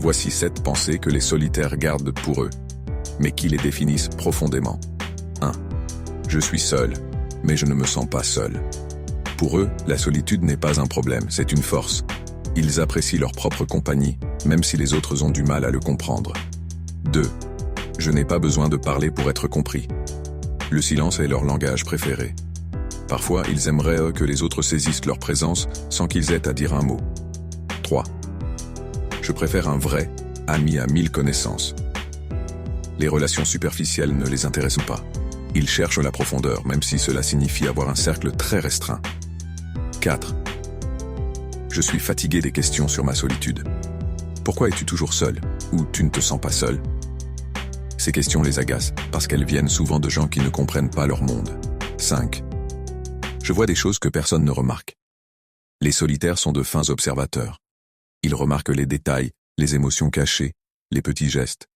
Voici 7 pensées que les solitaires gardent pour eux, mais qui les définissent profondément. 1. Je suis seul, mais je ne me sens pas seul. Pour eux, la solitude n'est pas un problème, c'est une force. Ils apprécient leur propre compagnie, même si les autres ont du mal à le comprendre. 2. Je n'ai pas besoin de parler pour être compris. Le silence est leur langage préféré. Parfois, ils aimeraient que les autres saisissent leur présence sans qu'ils aient à dire un mot. 3. Je préfère un vrai ami à 1000 connaissances. Les relations superficielles ne les intéressent pas. Ils cherchent la profondeur, même si cela signifie avoir un cercle très restreint. 4. Je suis fatigué des questions sur ma solitude. Pourquoi es-tu toujours seul? Ou tu ne te sens pas seul? Ces questions les agacent, parce qu'elles viennent souvent de gens qui ne comprennent pas leur monde. 5. Je vois des choses que personne ne remarque. Les solitaires sont de fins observateurs. Ils remarquent les détails, les émotions cachées, les petits gestes.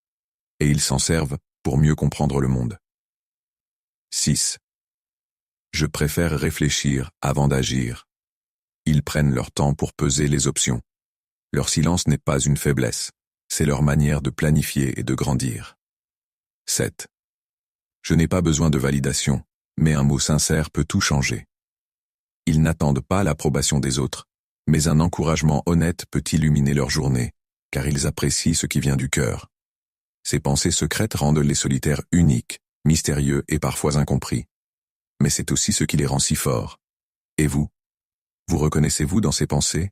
Et ils s'en servent pour mieux comprendre le monde. 6. Je préfère réfléchir avant d'agir. Ils prennent leur temps pour peser les options. Leur silence n'est pas une faiblesse, c'est leur manière de planifier et de grandir. 7. Je n'ai pas besoin de validation, mais un mot sincère peut tout changer. Ils n'attendent pas l'approbation des autres, mais un encouragement honnête peut illuminer leur journée, car ils apprécient ce qui vient du cœur. Ces pensées secrètes rendent les solitaires uniques, mystérieux et parfois incompris. Mais c'est aussi ce qui les rend si forts. Et vous? Vous reconnaissez-vous dans ces pensées?